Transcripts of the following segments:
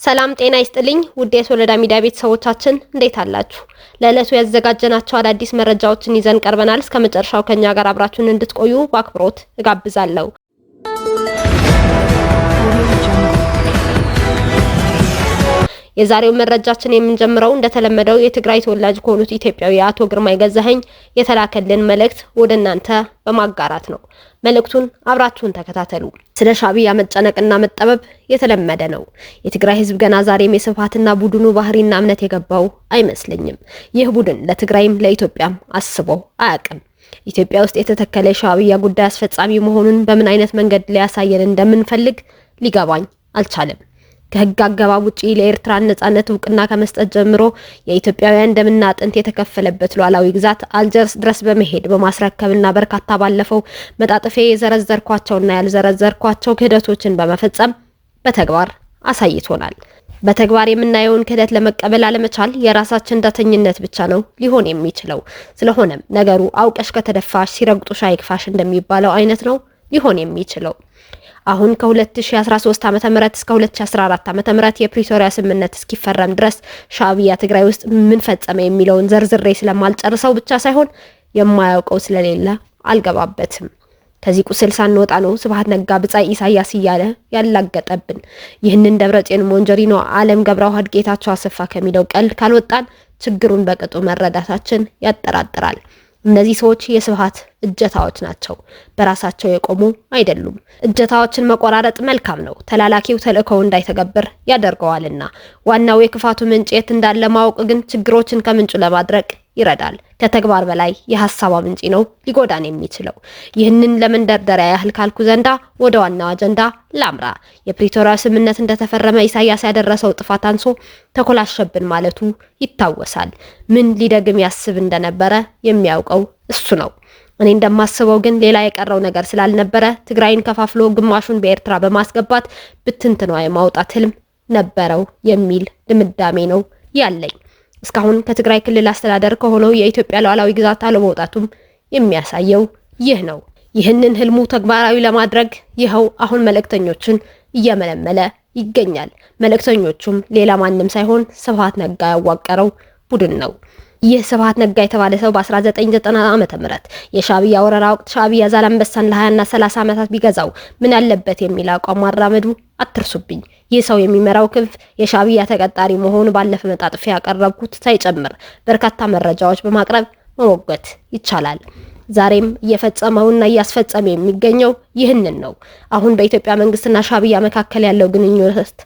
ሰላም ጤና ይስጥልኝ ውድ የሶለዳ ሚዲያ ቤተሰቦቻችን እንዴት አላችሁ? ለዕለቱ ያዘጋጀናቸው አዳዲስ መረጃዎችን ይዘን ቀርበናል። እስከ መጨረሻው ከኛ ጋር አብራችሁን እንድትቆዩ በአክብሮት እጋብዛለሁ። የዛሬው መረጃችን የምንጀምረው እንደተለመደው የትግራይ ተወላጅ ከሆኑት ኢትዮጵያዊ አቶ ግርማይ ገዛኸኝ የተላከልን መልእክት ወደ እናንተ በማጋራት ነው። መልእክቱን አብራችሁን ተከታተሉ። ስለ ሻዕቢያ መጨነቅና መጠበብ የተለመደ ነው። የትግራይ ሕዝብ ገና ዛሬም የስብሃትና ቡድኑ ባህሪና እምነት የገባው አይመስለኝም። ይህ ቡድን ለትግራይም ለኢትዮጵያም አስቦ አያውቅም። ኢትዮጵያ ውስጥ የተተከለ ሻዕቢያ ጉዳይ አስፈጻሚ መሆኑን በምን አይነት መንገድ ሊያሳየን እንደምንፈልግ ሊገባኝ አልቻለም። ከህግ አገባብ ውጪ ለኤርትራ ነጻነት እውቅና ከመስጠት ጀምሮ የኢትዮጵያውያን ደምና አጥንት የተከፈለበት ሉዓላዊ ግዛት አልጀርስ ድረስ በመሄድ በማስረከብና በርካታ ባለፈው መጣጥፌ የዘረዘርኳቸውና ያልዘረዘርኳቸው ክህደቶችን በመፈጸም በተግባር አሳይቶናል። በተግባር የምናየውን ክህደት ለመቀበል አለመቻል የራሳችን ዳተኝነት ብቻ ነው ሊሆን የሚችለው። ስለሆነም ነገሩ አውቀሽ ከተደፋሽ ሲረግጡሽ አይክፋሽ እንደሚባለው አይነት ነው ሊሆን የሚችለው። አሁን ከ2013 ዓመተ ምህረት እስከ 2014 ዓመተ ምህረት የፕሪቶሪያ ስምምነት እስኪፈረም ድረስ ሻዕቢያ ትግራይ ውስጥ ምን ፈጸመ የሚለውን ዘርዝሬ ስለማልጨርሰው ብቻ ሳይሆን የማያውቀው ስለሌለ አልገባበትም። ከዚህ ቁስል ሳንወጣ ነው ስብሃት ነጋ ብጻይ ኢሳያስ እያለ ያላገጠብን። ይህንን ደብረጽዮን ሞንጆሪኖ ዓለም ገብረዋህድ ጌታቸው አሰፋ ከሚለው ቀልድ ካልወጣን ችግሩን በቅጡ መረዳታችን ያጠራጥራል። እነዚህ ሰዎች የስብሃት እጀታዎች ናቸው፣ በራሳቸው የቆሙ አይደሉም። እጀታዎችን መቆራረጥ መልካም ነው፣ ተላላኪው ተልእኮው እንዳይተገብር ያደርገዋልና። ዋናው የክፋቱ ምንጭ የት እንዳለ ማወቅ ግን ችግሮችን ከምንጩ ለማድረቅ ይረዳል። ከተግባር በላይ የሐሳብ ምንጭ ነው ሊጎዳን የሚችለው። ይህንን ለመንደርደሪያ ያህል ካልኩ ዘንዳ ወደ ዋናው አጀንዳ ላምራ። የፕሪቶሪያ ስምምነት እንደተፈረመ ኢሳያስ ያደረሰው ጥፋት አንሶ ተኮላሸብን ማለቱ ይታወሳል። ምን ሊደግም ያስብ እንደነበረ የሚያውቀው እሱ ነው። እኔ እንደማስበው ግን ሌላ የቀረው ነገር ስላልነበረ ትግራይን ከፋፍሎ ግማሹን በኤርትራ በማስገባት ብትንትኗ የማውጣት ህልም ነበረው የሚል ድምዳሜ ነው ያለኝ። እስካሁን ከትግራይ ክልል አስተዳደር ከሆነው የኢትዮጵያ ሉዓላዊ ግዛት አለመውጣቱም የሚያሳየው ይህ ነው። ይህንን ህልሙ ተግባራዊ ለማድረግ ይኸው አሁን መልእክተኞችን እየመለመለ ይገኛል። መልእክተኞቹም ሌላ ማንም ሳይሆን ስብሃት ነጋ ያዋቀረው ቡድን ነው። ይህ ስብሃት ነጋ የተባለ ሰው በ1990 ዓመተ ምህረት የሻዕቢያ ወረራ ወቅት ሻዕቢያ ዛላንበሳን ለ20 እና 30 ዓመታት ቢገዛው ምን ያለበት የሚል አቋም ማራመዱ አትርሱብኝ። ይህ ሰው የሚመራው ክንፍ የሻዕቢያ ተቀጣሪ መሆኑ ባለፈ መጣጥፍ ያቀረብኩት ሳይጨምር በርካታ መረጃዎች በማቅረብ መሞገት ይቻላል። ዛሬም እየፈጸመውና እያስፈጸመ የሚገኘው ይህንን ነው። አሁን በኢትዮጵያ መንግስትና ሻዕቢያ መካከል ያለው ግንኙነት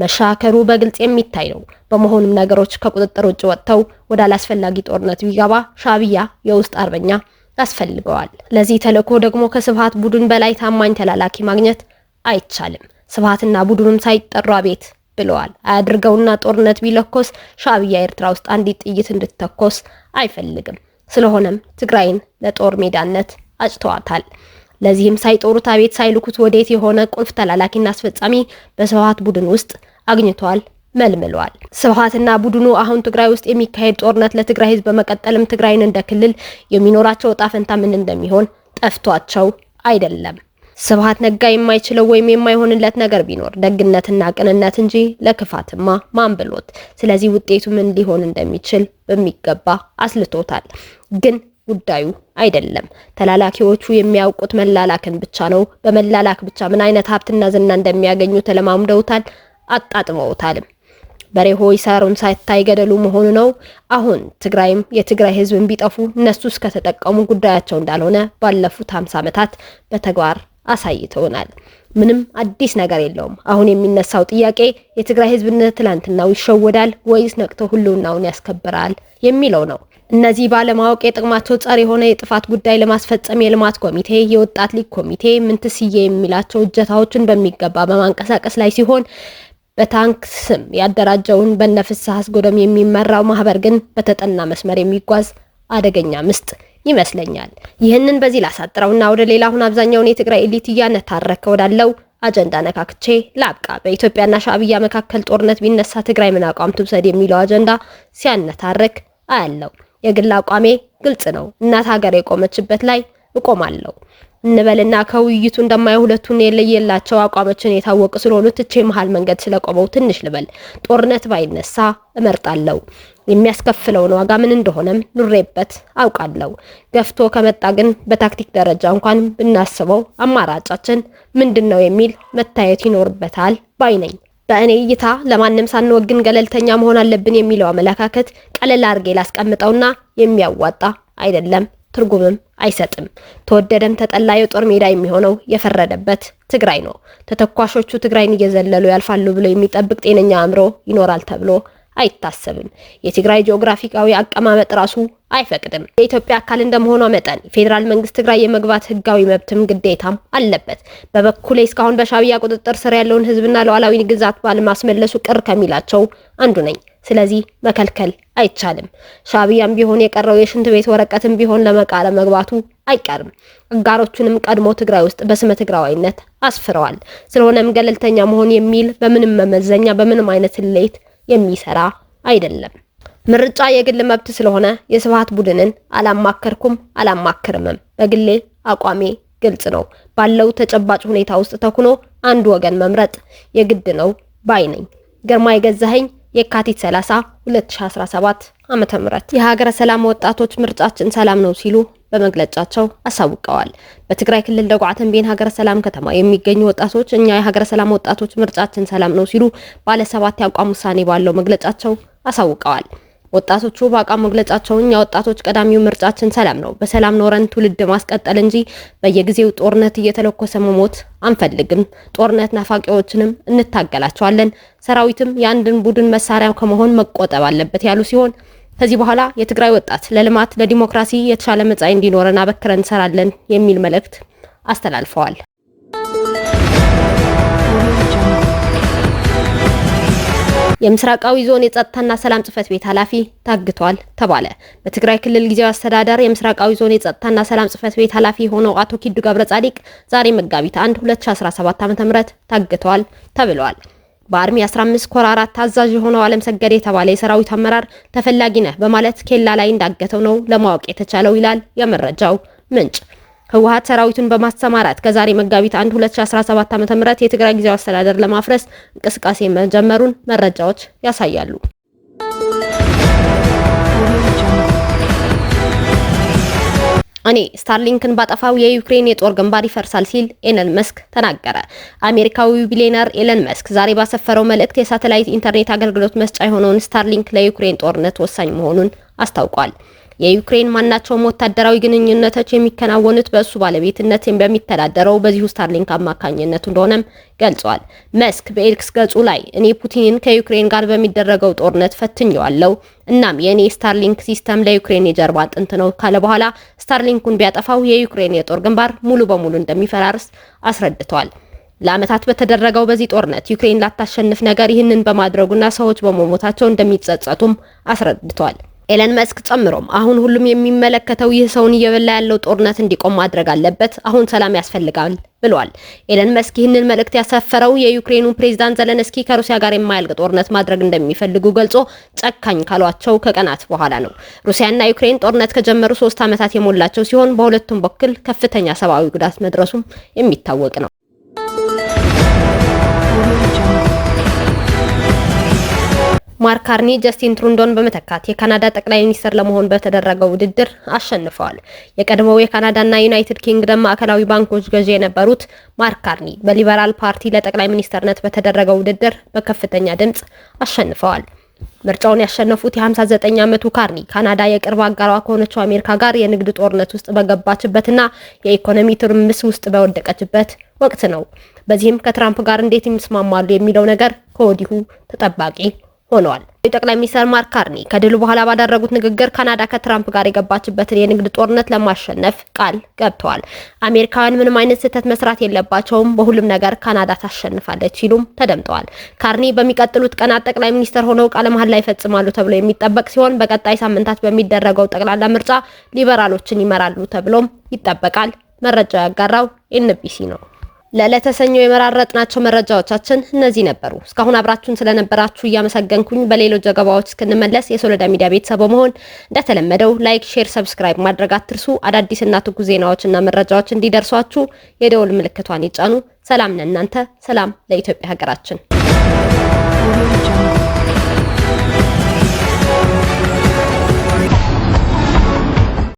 መሻከሩ በግልጽ የሚታይ ነው። በመሆኑም ነገሮች ከቁጥጥር ውጭ ወጥተው ወደ አላስፈላጊ ጦርነት ቢገባ ሻዕቢያ የውስጥ አርበኛ ያስፈልገዋል። ለዚህ ተልእኮ ደግሞ ከስብሃት ቡድን በላይ ታማኝ ተላላኪ ማግኘት አይቻልም። ስብሃትና ቡድኑም ሳይጠሩ አቤት ብለዋል። አያድርገውና ጦርነት ቢለኮስ ሻዕቢያ ኤርትራ ውስጥ አንዲት ጥይት እንድትተኮስ አይፈልግም። ስለሆነም ትግራይን ለጦር ሜዳነት አጭተዋታል። ለዚህም ሳይጦሩት አቤት ሳይልኩት ወዴት የሆነ ቁልፍ ተላላኪና አስፈጻሚ በስብሃት ቡድን ውስጥ አግኝተዋል፣ መልምለዋል። ስብሃትና ቡድኑ አሁን ትግራይ ውስጥ የሚካሄድ ጦርነት ለትግራይ ህዝብ በመቀጠልም ትግራይን እንደ ክልል የሚኖራቸው ዕጣ ፈንታ ምን እንደሚሆን ጠፍቷቸው አይደለም። ስብሃት ነጋ የማይችለው ወይም የማይሆንለት ነገር ቢኖር ደግነትና ቅንነት እንጂ ለክፋትማ ማን ብሎት። ስለዚህ ውጤቱ ምን ሊሆን እንደሚችል በሚገባ አስልቶታል። ግን ጉዳዩ አይደለም። ተላላኪዎቹ የሚያውቁት መላላክን ብቻ ነው። በመላላክ ብቻ ምን አይነት ሀብትና ዝና እንደሚያገኙ ተለማምደውታል፣ አጣጥመውታልም። በሬ ሆይ ሳሩን ሳይታይ ገደሉ መሆኑ ነው። አሁን ትግራይም የትግራይ ህዝብን ቢጠፉ እነሱ እስከተጠቀሙ ጉዳያቸው እንዳልሆነ ባለፉት 50 ዓመታት በተግባር አሳይተውናል። ምንም አዲስ ነገር የለውም። አሁን የሚነሳው ጥያቄ የትግራይ ህዝብነት ትላንትናው ይሸወዳል ወይስ ነቅቶ ሁሉናውን ያስከብራል የሚለው ነው። እነዚህ ባለማወቅ የጥቅማቸው ጸር የሆነ የጥፋት ጉዳይ ለማስፈጸም የልማት ኮሚቴ፣ የወጣት ሊግ ኮሚቴ ምንትስዬ የሚላቸው እጀታዎችን በሚገባ በማንቀሳቀስ ላይ ሲሆን በታንክ ስም ያደራጀውን በነፍስሐ አስጎደም የሚመራው ማህበር ግን በተጠና መስመር የሚጓዝ አደገኛ ምስጥ ይመስለኛል። ይህንን በዚህ ላሳጥረውና ወደ ሌላ አሁን አብዛኛውን የትግራይ ኤሊት እያነታረከ ወዳለው አጀንዳ ነካክቼ ላብቃ። በኢትዮጵያና ሻዕቢያ መካከል ጦርነት ቢነሳ ትግራይ ምን አቋም ትውሰድ የሚለው አጀንዳ ሲያነታረክ አያለው። የግል አቋሜ ግልጽ ነው። እናት ሀገር የቆመችበት ላይ እቆማለሁ። እንበልና ከውይይቱ እንደማየው ሁለቱን የለየላቸው አቋሞችን የታወቁ ስለሆኑ ትቼ መሃል መንገድ ስለቆመው ትንሽ ልበል። ጦርነት ባይነሳ እመርጣለሁ። የሚያስከፍለውን ዋጋ ምን እንደሆነም ኑሬበት አውቃለሁ። ገፍቶ ከመጣ ግን በታክቲክ ደረጃ እንኳን ብናስበው አማራጫችን ምንድነው የሚል መታየት ይኖርበታል ባይ ነኝ። በእኔ እይታ ለማንም ሳንወግን ገለልተኛ መሆን አለብን የሚለው አመለካከት ቀለል አድርጌ ላስቀምጠውና የሚያዋጣ አይደለም፣ ትርጉምም አይሰጥም። ተወደደም ተጠላ የጦር ሜዳ የሚሆነው የፈረደበት ትግራይ ነው። ተተኳሾቹ ትግራይን እየዘለሉ ያልፋሉ ብሎ የሚጠብቅ ጤነኛ አእምሮ ይኖራል ተብሎ አይታሰብም። የትግራይ ጂኦግራፊካዊ አቀማመጥ ራሱ አይፈቅድም። የኢትዮጵያ አካል እንደመሆኗ መጠን ፌዴራል መንግስት ትግራይ የመግባት ህጋዊ መብትም ግዴታም አለበት። በበኩሌ እስካሁን በሻዕቢያ ቁጥጥር ስር ያለውን ህዝብና ሉዓላዊ ግዛት ባለማስመለሱ ቅር ከሚላቸው አንዱ ነኝ። ስለዚህ መከልከል አይቻልም። ሻዕቢያም ቢሆን የቀረው የሽንት ቤት ወረቀትም ቢሆን ለመቃለ መግባቱ አይቀርም። አጋሮቹንም ቀድሞ ትግራይ ውስጥ በስመ ትግራዋይነት አስፍረዋል። ስለሆነም ገለልተኛ መሆን የሚል በምንም መመዘኛ በምንም አይነት ስሌት የሚሰራ አይደለም። ምርጫ የግል መብት ስለሆነ የስብሃት ቡድንን አላማከርኩም አላማክርምም። በግሌ አቋሜ ግልጽ ነው። ባለው ተጨባጭ ሁኔታ ውስጥ ተኩኖ አንድ ወገን መምረጥ የግድ ነው ባይ ነኝ። ግርማይ ገዛኸኝ የካቲት 30 2017 ዓመተ ምህረት የሀገረ ሰላም ወጣቶች ምርጫችን ሰላም ነው ሲሉ በመግለጫቸው አሳውቀዋል። በትግራይ ክልል ደጉዓ ተንቤን ሀገረ ሰላም ከተማ የሚገኙ ወጣቶች እኛ የሀገረ ሰላም ወጣቶች ምርጫችን ሰላም ነው ሲሉ ባለ 7 የአቋም ውሳኔ ባለው መግለጫቸው አሳውቀዋል። ወጣቶቹ በአቋም መግለጫቸው እኛ ወጣቶች ቀዳሚው ምርጫችን ሰላም ነው፣ በሰላም ኖረን ትውልድ ማስቀጠል እንጂ በየጊዜው ጦርነት እየተለኮሰ መሞት አንፈልግም። ጦርነት ናፋቂዎችንም እንታገላቸዋለን። ሰራዊትም የአንድን ቡድን መሳሪያ ከመሆን መቆጠብ አለበት ያሉ ሲሆን ከዚህ በኋላ የትግራይ ወጣት ለልማት ለዲሞክራሲ የተሻለ መጻኢ እንዲኖረን አበክረን እንሰራለን የሚል መልእክት አስተላልፈዋል። የምስራቃዊ ዞን የጸጥታና ሰላም ጽህፈት ቤት ኃላፊ ታግቷል ተባለ። በትግራይ ክልል ጊዜያዊ አስተዳደር የምስራቃዊ ዞን የጸጥታና ሰላም ጽህፈት ቤት ኃላፊ ሆነው አቶ ኪዱ ገብረ ጻዲቅ ዛሬ መጋቢት 1 2017 ዓ.ም ታግተዋል ተብለዋል። በአርሚ 15 ኮር 4 አዛዥ የሆነው አለም ሰገድ የተባለ የሰራዊት አመራር ተፈላጊ ነህ በማለት ኬላ ላይ እንዳገተው ነው ለማወቅ የተቻለው ይላል የመረጃው ምንጭ። ህወሓት ሰራዊቱን በማስተማራት ከዛሬ መጋቢት 1 2017 ዓ.ም የትግራይ ጊዜያዊ አስተዳደር ለማፍረስ እንቅስቃሴ መጀመሩን መረጃዎች ያሳያሉ። እኔ ስታርሊንክን ባጠፋው የዩክሬን የጦር ግንባር ይፈርሳል ሲል ኤለን መስክ ተናገረ። አሜሪካዊው ቢሊዮነር ኤለን መስክ ዛሬ ባሰፈረው መልእክት የሳተላይት ኢንተርኔት አገልግሎት መስጫ የሆነውን ስታርሊንክ ለዩክሬን ጦርነት ወሳኝ መሆኑን አስታውቋል። የዩክሬን ማናቸውም ወታደራዊ ግንኙነቶች የሚከናወኑት በእሱ ባለቤትነት በሚተዳደረው በዚሁ ስታርሊንክ አማካኝነት እንደሆነም ገልጿል። መስክ በኤክስ ገጹ ላይ እኔ ፑቲንን ከዩክሬን ጋር በሚደረገው ጦርነት ፈትኜዋለሁ፣ እናም የእኔ ስታርሊንክ ሲስተም ለዩክሬን የጀርባ አጥንት ነው ካለ በኋላ ስታርሊንኩን ቢያጠፋው የዩክሬን የጦር ግንባር ሙሉ በሙሉ እንደሚፈራርስ አስረድቷል። ለዓመታት በተደረገው በዚህ ጦርነት ዩክሬን ላታሸንፍ ነገር ይህንን በማድረጉና ሰዎች በመሞታቸው እንደሚጸጸቱም አስረድቷል። ኤለን መስክ ጨምሮም አሁን ሁሉም የሚመለከተው ይህ ሰውን እየበላ ያለው ጦርነት እንዲቆም ማድረግ አለበት፣ አሁን ሰላም ያስፈልጋል ብሏል። ኤለን መስክ ይህንን መልእክት ያሰፈረው የዩክሬኑ ፕሬዝዳንት ዘለንስኪ ከሩሲያ ጋር የማያልቅ ጦርነት ማድረግ እንደሚፈልጉ ገልጾ ጨካኝ ካሏቸው ከቀናት በኋላ ነው። ሩሲያና ዩክሬን ጦርነት ከጀመሩ 3 ዓመታት የሞላቸው ሲሆን በሁለቱም በኩል ከፍተኛ ሰብአዊ ጉዳት መድረሱም የሚታወቅ ነው። ማርክ ካርኒ ጀስቲን ትሩዶን በመተካት የካናዳ ጠቅላይ ሚኒስትር ለመሆን በተደረገው ውድድር አሸንፈዋል። የቀድሞው የካናዳና ዩናይትድ ኪንግደም ማዕከላዊ ባንኮች ገዢ የነበሩት ማርክ ካርኒ በሊበራል ፓርቲ ለጠቅላይ ሚኒስትርነት በተደረገው ውድድር በከፍተኛ ድምጽ አሸንፈዋል። ምርጫውን ያሸነፉት የ59 ዓመቱ ካርኒ ካናዳ የቅርብ አጋሯ ከሆነችው አሜሪካ ጋር የንግድ ጦርነት ውስጥ በገባችበትና የኢኮኖሚ ትርምስ ውስጥ በወደቀችበት ወቅት ነው። በዚህም ከትራምፕ ጋር እንዴት ይስማማሉ የሚለው ነገር ከወዲሁ ተጠባቂ ሆኗል። ጠቅላይ ሚኒስትር ማርክ ካርኒ ከድሉ በኋላ ባደረጉት ንግግር ካናዳ ከትራምፕ ጋር የገባችበትን የንግድ ጦርነት ለማሸነፍ ቃል ገብተዋል። አሜሪካውያን ምንም አይነት ስህተት መስራት የለባቸውም፣ በሁሉም ነገር ካናዳ ታሸንፋለች ሲሉም ተደምጠዋል። ካርኒ በሚቀጥሉት ቀናት ጠቅላይ ሚኒስትር ሆነው ቃለ መሃላ ይፈጽማሉ ተብሎ የሚጠበቅ ሲሆን በቀጣይ ሳምንታት በሚደረገው ጠቅላላ ምርጫ ሊበራሎችን ይመራሉ ተብሎም ይጠበቃል። መረጃው ያጋራው ኤንቢሲ ነው። ለለተሰኘው የመራረጥናቸው መረጃዎቻችን እነዚህ ነበሩ። እስካሁን አብራችሁን ስለነበራችሁ እያመሰገንኩኝ በሌሎች ዘገባዎች እስክንመለስ የሶሎዳ ሚዲያ ቤተሰብ በመሆን እንደተለመደው ላይክ፣ ሼር፣ ሰብስክራይብ ማድረግ አትርሱ። አዳዲስና ትኩስ ዜናዎችና መረጃዎች እንዲደርሷችሁ የደወል ምልክቷን ይጫኑ። ሰላም ለእናንተ፣ ሰላም ለኢትዮጵያ ሀገራችን።